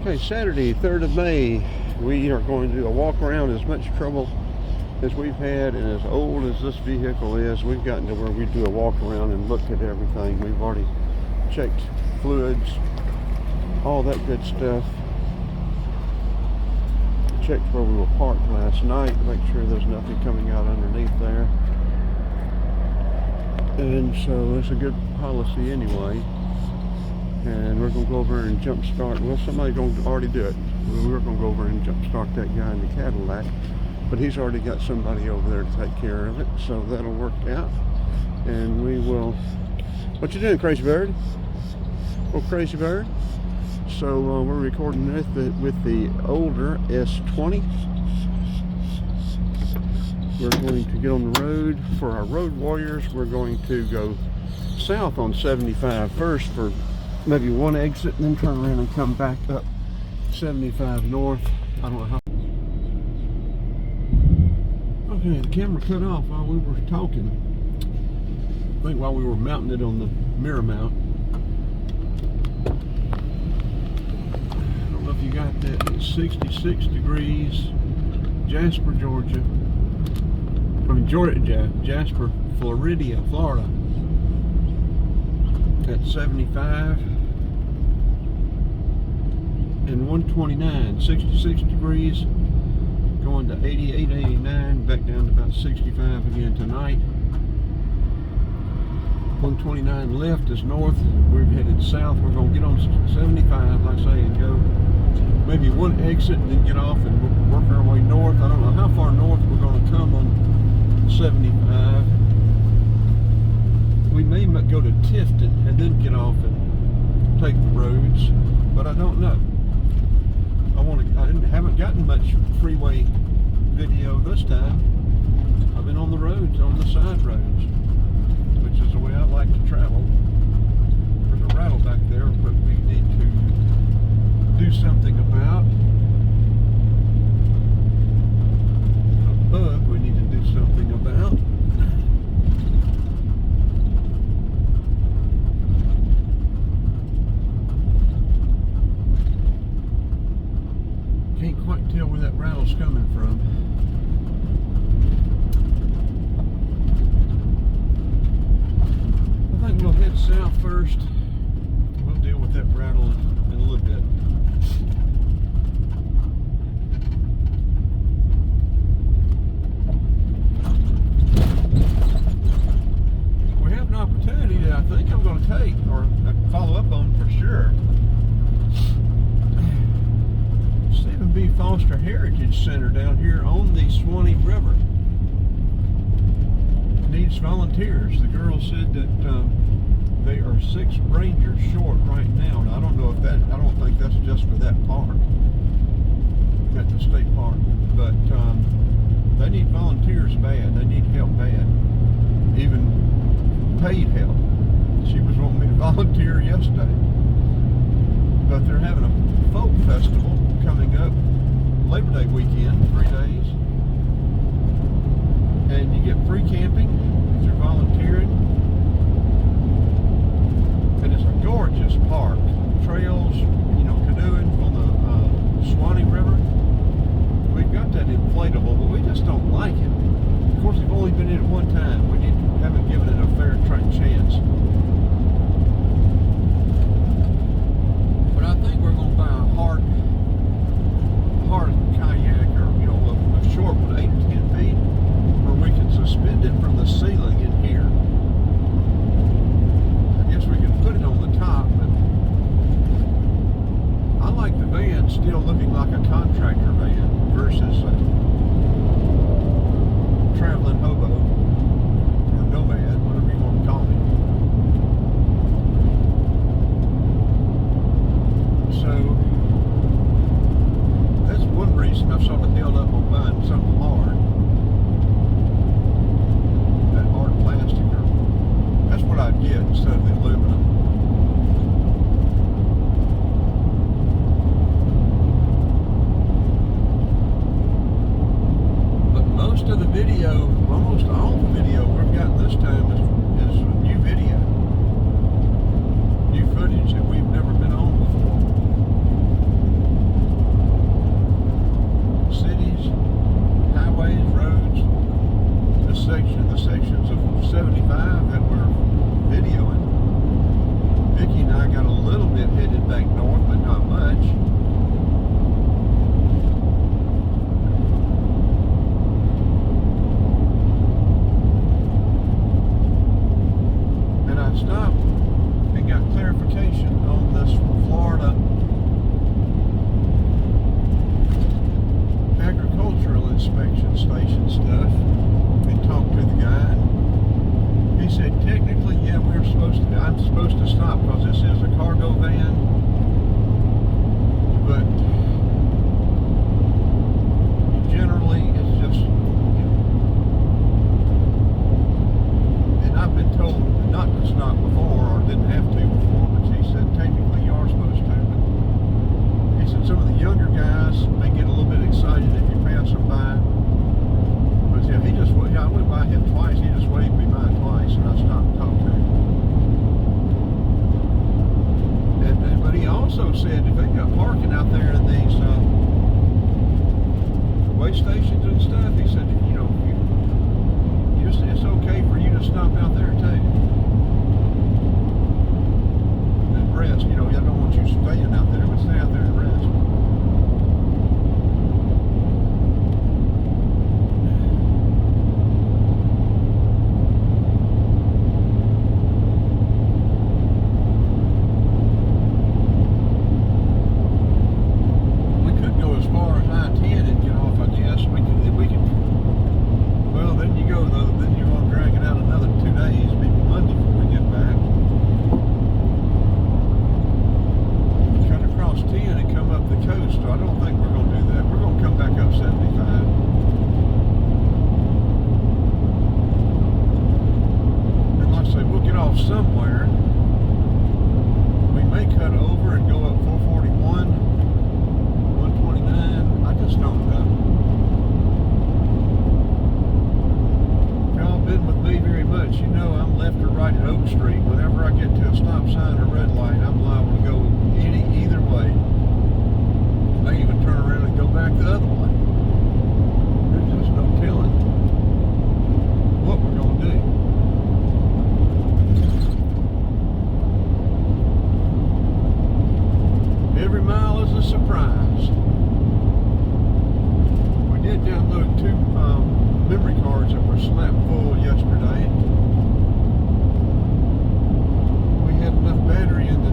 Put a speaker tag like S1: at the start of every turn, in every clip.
S1: Okay, Saturday, 3rd of May, we are going to do a walk around. As much trouble as we've had and as old as this vehicle is, we've gotten to where we do a walk around and look at everything. We've already checked fluids, all that good stuff. Checked where we were parked last night, make sure there's nothing coming out underneath there. And so it's a good policy anyway. And we're going to go over and jump start. Well, somebody's going to already do it. We're going to go over and jump start that guy in the Cadillac. But he's already got somebody over there to take care of it. So that'll work out. And we will... What you doing, Crazy Bird? Oh, Crazy Bird. So we're recording with the older S20. We're going to get on the road for our road warriors. We're going to go south on 75 first for maybe one exit, and then turn around and come back up 75 north. I don't know how. Okay, the camera cut off while we were talking. I think while we were mounting it on the mirror mount. I don't know if you got that. It's 66 degrees, Jasper, Georgia. I mean, Jasper, Florida. At 75 and 129, 66 degrees, going to 88, 89, back down to about 65 again tonight. 129 left is north. We're headed south. We're going to get on 75, like I say, and go maybe one exit and then get off and work our way north. I don't know how far north we're going to come on 75. We may go to Tifton and then get off and take the roads, but I don't know. I haven't gotten much freeway video this time. I've been on the roads, on the side roads, which is the way I like to travel. There's a rattle back there, but we need to do something about. A bug we need to do something about. Can't quite tell where that rattle's coming from. I think we'll head south first. We'll deal with that rattle in a little bit. We have an opportunity that I think I'm going to take, or follow up on for sure. B. Foster Heritage Center down here on the Swanee River needs volunteers. The girl said that they are 6 rangers short right now, and I don't know if that, I don't think that's just for that park, at the state park, but they need volunteers bad. They need help bad, even paid help. She was wanting me to volunteer yesterday, but they're having a folk festival coming up Labor Day weekend, 3 days, and you get free camping if you're volunteering, and it's a gorgeous park. Trails, you know, canoeing on the Swanee River. We've got that inflatable, but we just don't like it. Of course, we've only been in it one time. We haven't given it a fair chance. But I think we're going to buy a hard kayak, or you know, a short one, 8 to 10 feet, where we can suspend it from the ceiling in here surprise. We did download 2 memory cards that were slapped full yesterday. We had enough battery in the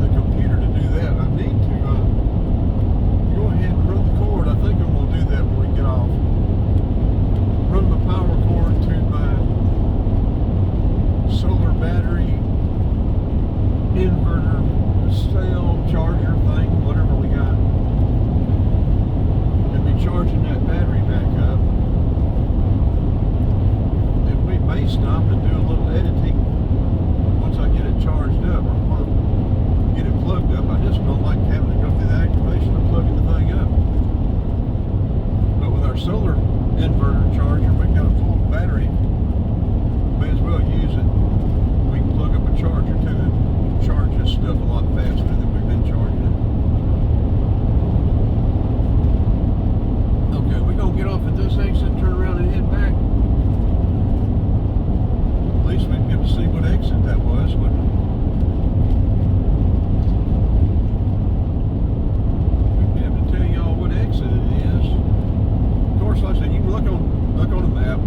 S1: computer to do that. I need to go ahead and run the cord. I think I'm going to do that when we get off. Run the power cord to my solar battery inverter cell charger thing, whatever we got, and be charging that battery back up. And we may stop and do a little editing once I get it charged up or get it plugged up. I just don't like having to go through the activation of plugging the thing up. But with our solar inverter charger, we've got a full battery. May as well use it. We can plug up a charger too and charge this stuff a lot faster than we've been charging it. Okay, we're gonna get off at this exit, turn around and head back. At least we can get to see what exit that was, wouldn't we? We'd be able to tell y'all what exit it is. Of course, like I said, you can look on the map.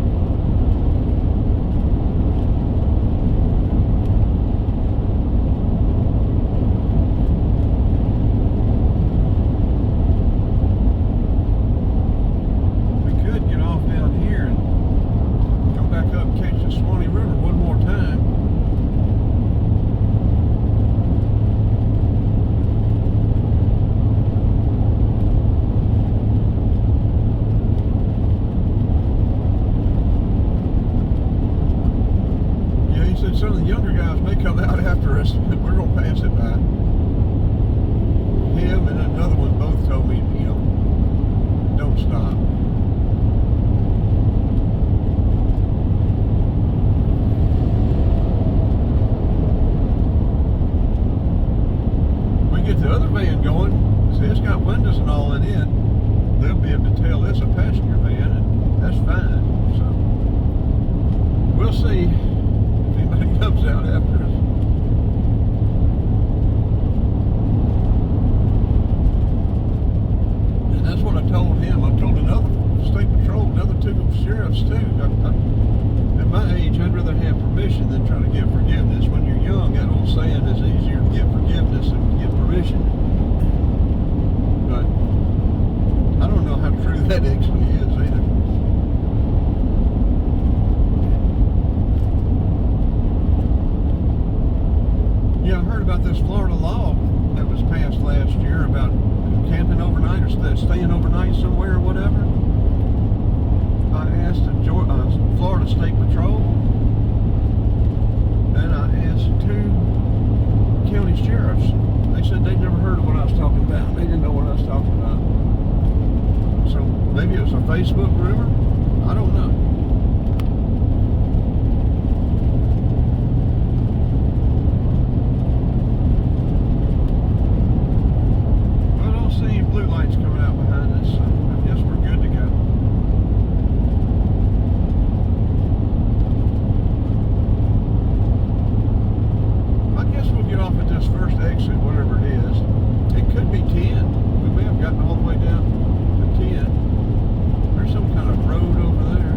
S1: Some of the younger guys may come out after us, but we're going to pass it by. Him and another one both told me, you know, don't stop. We get the other van going, see it's got windows and all in it, they'll be able to tell it's a passenger van, and that's fine. So we'll see. Comes out after us. And that's what I told him. I told another state patrol, another 2 sheriffs too. At my age, I'd rather have permission than try to get forgiveness. When you're young, that old saying is easier to get forgiveness than to get permission. But I don't know how true that actually is either. Yeah, I heard about this Florida law that was passed last year about camping overnight or staying overnight somewhere or whatever. I asked the Florida State Patrol, and I asked 2 county sheriffs. They said they'd never heard of what I was talking about. They didn't know what I was talking about. So maybe it was a Facebook rumor. I don't know. Blue lights coming out behind us, so I guess we're good to go. I guess we'll get off at this first exit, whatever it is. It could be 10. We may have gotten all the way down to 10. There's some kind of road over there.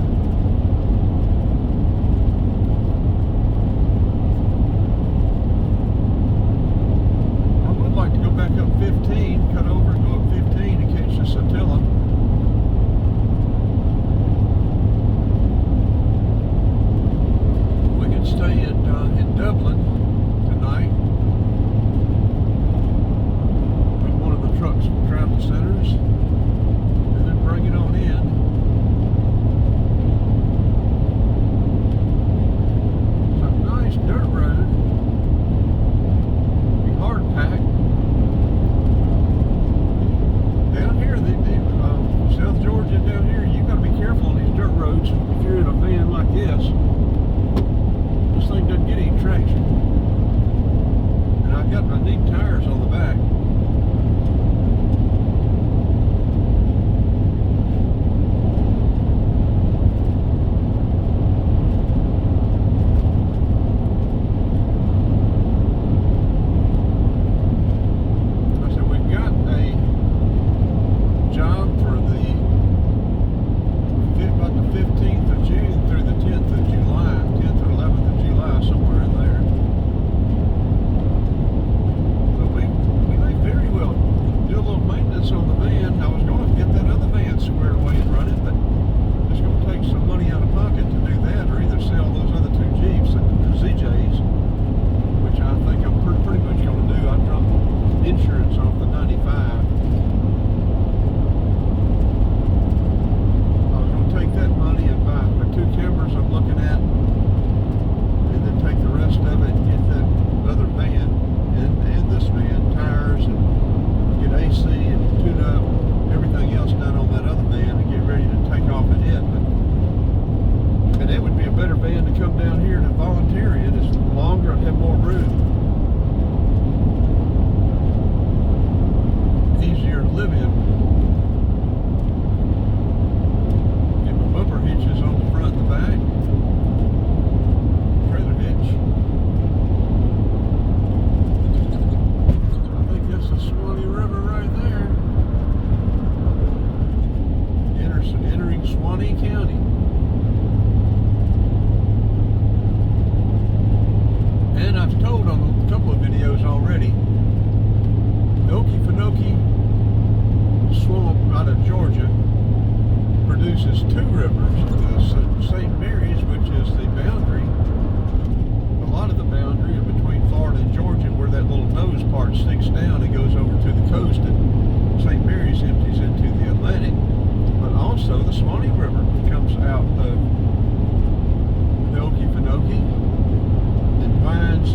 S1: I would like to go back up 15, cut over and go up 15 and catch the Satilla. We could stay in Dublin tonight. told on a couple of videos already, the Okefenokee swamp out of Georgia produces two rivers. The St. Mary's, which is the boundary, a lot of the boundary in between Florida and Georgia, where that little nose part sticks down and goes over to the coast, and St. Mary's empties into the Atlantic. But also the Swanee River comes out of the Okefenokee and winds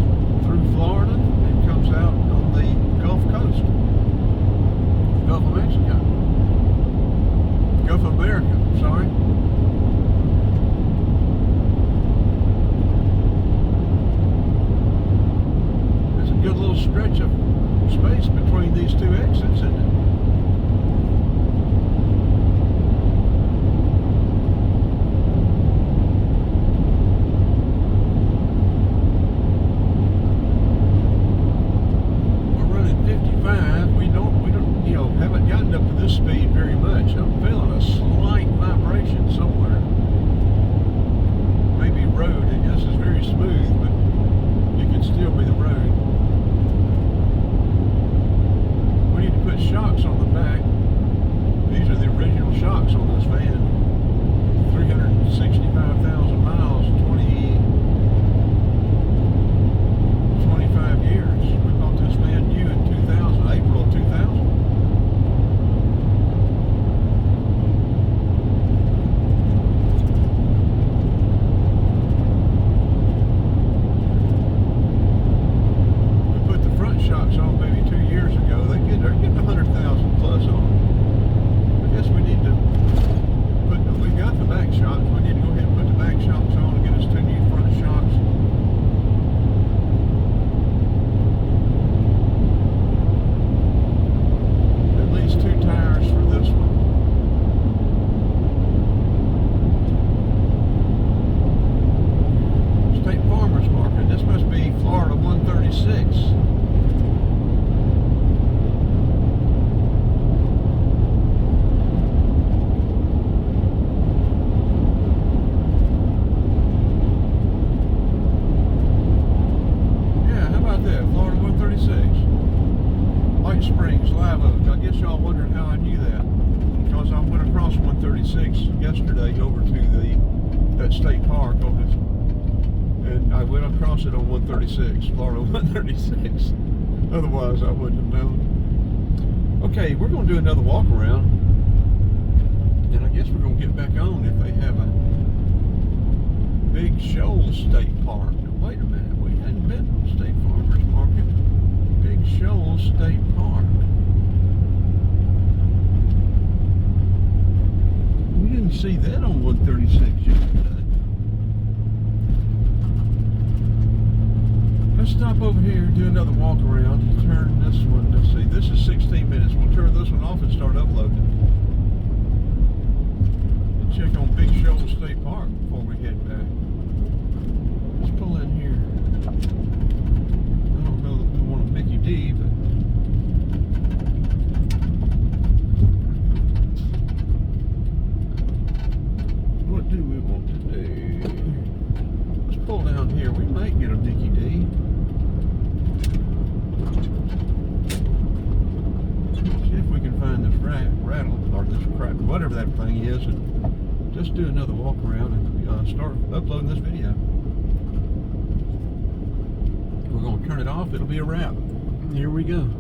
S1: through Florida and comes out on the Gulf Coast, Gulf of Mexico, Gulf of America, sorry. There's a good little stretch of space between these two exits, isn't it? Speed very much. I'm feeling a slight vibration somewhere. Maybe road, and this is very smooth, but it could still be the road. We need to put shocks on the back. These are the original shocks on this van. 365,000 miles, 25 years. We bought this van new in 2000, April of 2000. Shocks on maybe 2 years ago. They're getting 100,000 plus on them. I guess we need to put. We got the back shocks. We need to go ahead and put the back shocks on and get us two new front shocks. At least two tires for this one. State Farmers Market. This must be Florida 136. Springs, Live Oak. I guess y'all wondering how I knew that, because I went across 136 yesterday over to that state park over this, and I went across it on 136, Florida 136. Otherwise, I wouldn't have known. Okay, we're going to do another walk around, and I guess we're going to get back on if they have a Big Shoals State Park. Wait a minute, we hadn't been to State Farmers Market. Big Shoals State Park. We didn't see that on 136 yesterday. Let's stop over here, do another walk around, turn this one. Let's see, this is 16 minutes. We'll turn this one off and start uploading. And check on Big Shoals State Park before we head back. Let's pull in here. I don't know that we want a Mickey D, but what do we want to do? Let's pull down here. We might get a Mickey D. See if we can find this rattle, or this crap, whatever that thing is, and just do another walk around and start uploading this video. We're going to turn it off. It'll be a wrap. Here we go.